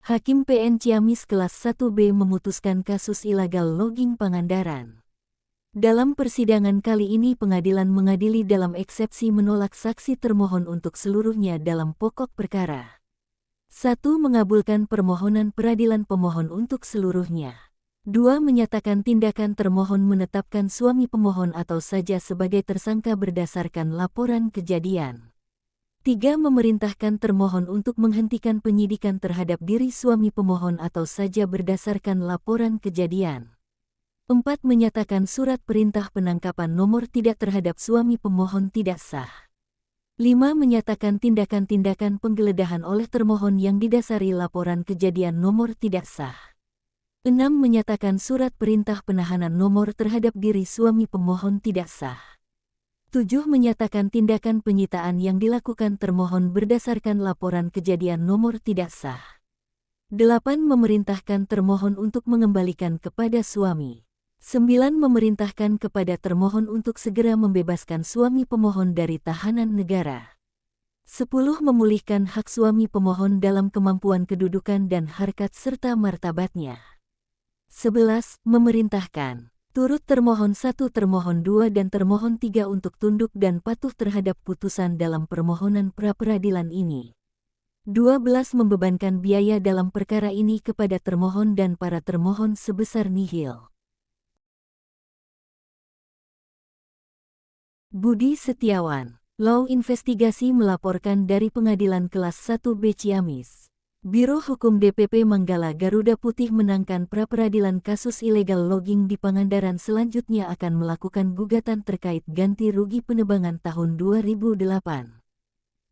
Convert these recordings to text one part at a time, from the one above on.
Hakim PN Ciamis kelas 1B memutuskan kasus illegal logging Pangandaran. Dalam persidangan kali ini pengadilan mengadili dalam eksepsi menolak saksi termohon untuk seluruhnya dalam pokok perkara. 1. Mengabulkan permohonan peradilan pemohon untuk seluruhnya. 2. Menyatakan tindakan termohon menetapkan suami pemohon atau saja sebagai tersangka berdasarkan laporan kejadian. 3. Memerintahkan termohon untuk menghentikan penyidikan terhadap diri suami pemohon atau saja berdasarkan laporan kejadian. 4. Menyatakan surat perintah penangkapan nomor tidak terhadap suami pemohon tidak sah. 5. Menyatakan tindakan-tindakan penggeledahan oleh termohon yang didasari laporan kejadian nomor tidak sah. 6. Menyatakan surat perintah penahanan nomor terhadap diri suami pemohon tidak sah. 7. Menyatakan tindakan penyitaan yang dilakukan termohon berdasarkan laporan kejadian nomor tidak sah. 8. Memerintahkan termohon untuk mengembalikan kepada suami. 9. Memerintahkan kepada termohon untuk segera membebaskan suami pemohon dari tahanan negara. 10. Memulihkan hak suami pemohon dalam kemampuan kedudukan dan harkat serta martabatnya. 11. Memerintahkan turut termohon 1, termohon 2 dan termohon 3 untuk tunduk dan patuh terhadap putusan dalam permohonan pra-peradilan ini. 12. Membebankan biaya dalam perkara ini kepada termohon dan para termohon sebesar nihil. Budi Setiawan, Law Investigasi melaporkan dari Pengadilan Kelas 1B Ciamis. Biro Hukum DPP Manggala Garuda Putih menangkan pra-peradilan kasus illegal logging di Pangandaran, selanjutnya akan melakukan gugatan terkait ganti rugi penebangan tahun 2008.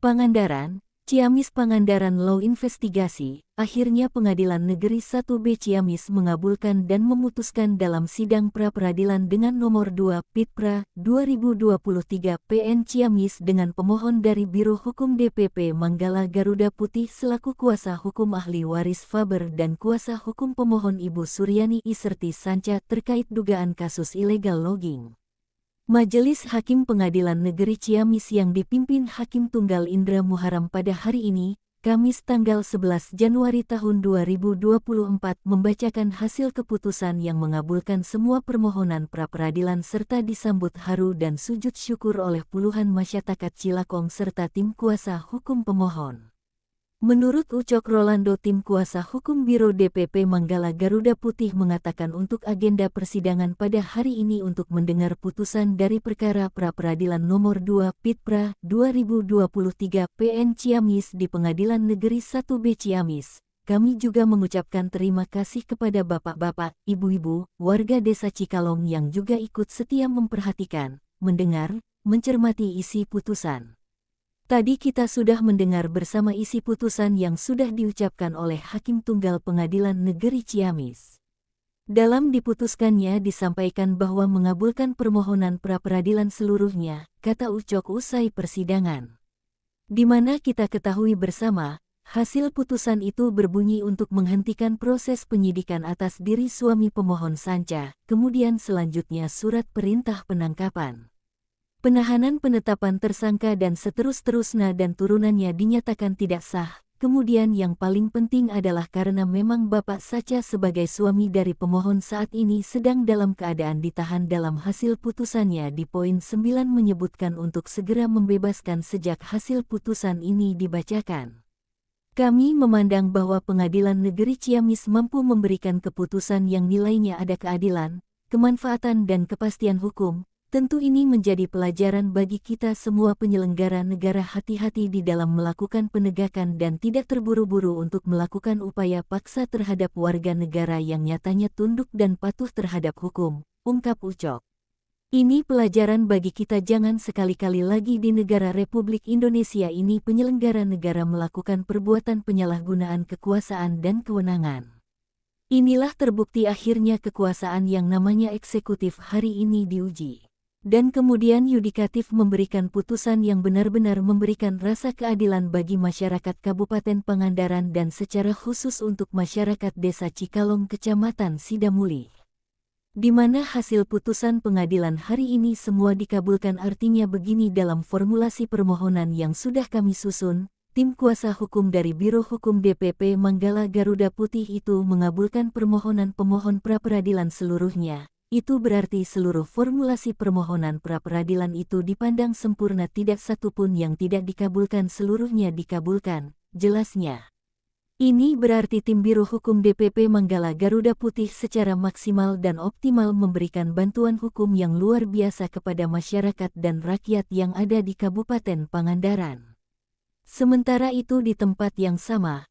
Pangandaran, Ciamis. Pangandaran Law Investigasi, akhirnya Pengadilan Negeri 1B Ciamis mengabulkan dan memutuskan dalam sidang pra-peradilan dengan nomor 2 Pitpra 2023 PN Ciamis dengan pemohon dari Biro Hukum DPP Manggala Garuda Putih selaku kuasa hukum ahli waris Faber dan kuasa hukum pemohon Ibu Suryani Iserti Sanca terkait dugaan kasus illegal logging. Majelis Hakim Pengadilan Negeri Ciamis yang dipimpin Hakim Tunggal Indra Muharam pada hari ini, Kamis tanggal 11 Januari tahun 2024 membacakan hasil keputusan yang mengabulkan semua permohonan pra-peradilan serta disambut haru dan sujud syukur oleh puluhan masyarakat Cilakong serta tim kuasa hukum pemohon. Menurut Ucok Rolando, tim kuasa hukum Biro DPP Manggala Garuda Putih mengatakan untuk agenda persidangan pada hari ini untuk mendengar putusan dari perkara pra-peradilan nomor 2 Pitpra 2023 PN Ciamis di Pengadilan Negeri 1B Ciamis. Kami juga mengucapkan terima kasih kepada bapak-bapak, ibu-ibu, warga desa Cikalong yang juga ikut setia memperhatikan, mendengar, mencermati isi putusan. Tadi kita sudah mendengar bersama isi putusan yang sudah diucapkan oleh Hakim Tunggal Pengadilan Negeri Ciamis. Dalam diputuskannya disampaikan bahwa mengabulkan permohonan pra-peradilan seluruhnya, kata Ucok usai persidangan. Di mana kita ketahui bersama, hasil putusan itu berbunyi untuk menghentikan proses penyidikan atas diri suami pemohon Sanca, kemudian selanjutnya surat perintah penangkapan, penahanan, penetapan tersangka dan seterus-terusnya dan turunannya dinyatakan tidak sah. Kemudian yang paling penting adalah karena memang Bapak Sanca sebagai suami dari pemohon saat ini sedang dalam keadaan ditahan. Dalam hasil putusannya di poin 9 menyebutkan untuk segera membebaskan sejak hasil putusan ini dibacakan. Kami memandang bahwa Pengadilan Negeri Ciamis mampu memberikan keputusan yang nilainya ada keadilan, kemanfaatan dan kepastian hukum. Tentu ini menjadi pelajaran bagi kita semua penyelenggara negara. Hati-hati di dalam melakukan penegakan dan tidak terburu-buru untuk melakukan upaya paksa terhadap warga negara yang nyatanya tunduk dan patuh terhadap hukum, ungkap Ucok. Ini pelajaran bagi kita, jangan sekali-kali lagi di negara Republik Indonesia ini penyelenggara negara melakukan perbuatan penyalahgunaan kekuasaan dan kewenangan. Inilah terbukti akhirnya kekuasaan yang namanya eksekutif hari ini diuji. Dan kemudian yudikatif memberikan putusan yang benar-benar memberikan rasa keadilan bagi masyarakat Kabupaten Pangandaran dan secara khusus untuk masyarakat Desa Cikalong Kecamatan Sidamuli. Di mana hasil putusan pengadilan hari ini semua dikabulkan. Artinya begini, dalam formulasi permohonan yang sudah kami susun, tim kuasa hukum dari Biro Hukum DPP Manggala Garuda Putih itu mengabulkan permohonan pemohon pra-peradilan seluruhnya. Itu berarti seluruh formulasi permohonan pra-peradilan itu dipandang sempurna, tidak satupun yang tidak dikabulkan, seluruhnya dikabulkan, jelasnya. Ini berarti tim Biro Hukum DPP Manggala Garuda Putih secara maksimal dan optimal memberikan bantuan hukum yang luar biasa kepada masyarakat dan rakyat yang ada di Kabupaten Pangandaran. Sementara itu di tempat yang sama,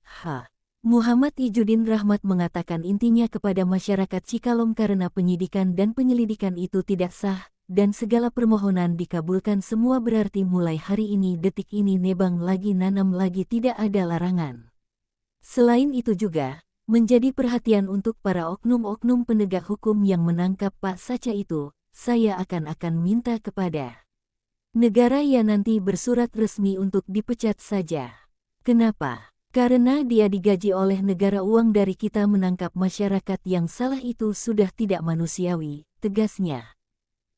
Muhammad Ijudin Rahmat mengatakan intinya kepada masyarakat Cikalong karena penyidikan dan penyelidikan itu tidak sah, dan segala permohonan dikabulkan semua, berarti mulai hari ini detik ini nebang lagi nanam lagi, tidak ada larangan. Selain itu juga, menjadi perhatian untuk para oknum-oknum penegak hukum yang menangkap Pak Sacha itu, saya akan minta kepada negara ya nanti bersurat resmi untuk dipecat saja. Kenapa? Karena dia digaji oleh negara, uang dari kita menangkap masyarakat yang salah itu sudah tidak manusiawi, tegasnya.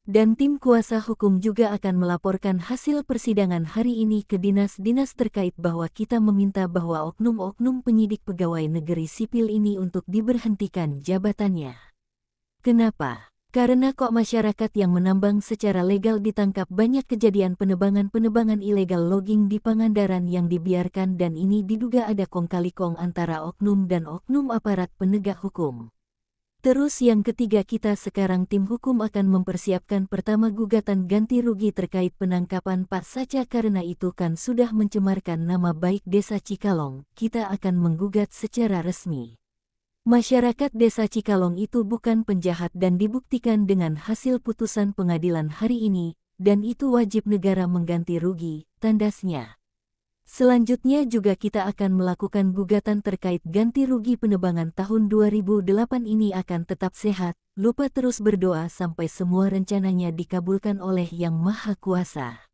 Dan tim kuasa hukum juga akan melaporkan hasil persidangan hari ini ke dinas-dinas terkait bahwa kita meminta bahwa oknum-oknum penyidik pegawai negeri sipil ini untuk diberhentikan jabatannya. Kenapa? Karena kok masyarakat yang menambang secara legal ditangkap, banyak kejadian penebangan ilegal logging di Pangandaran yang dibiarkan, dan ini diduga ada kong kali kong antara oknum dan oknum aparat penegak hukum. Terus yang ketiga, kita sekarang tim hukum akan mempersiapkan pertama gugatan ganti rugi terkait penangkapan Pak Sacha karena itu kan sudah mencemarkan nama baik Desa Cikalong, kita akan menggugat secara resmi. Masyarakat Desa Cikalong itu bukan penjahat dan dibuktikan dengan hasil putusan pengadilan hari ini, dan itu wajib negara mengganti rugi, tandasnya. Selanjutnya juga kita akan melakukan gugatan terkait ganti rugi penebangan tahun 2008 ini. Akan tetap sehat, lupa terus berdoa sampai semua rencananya dikabulkan oleh Yang Maha Kuasa.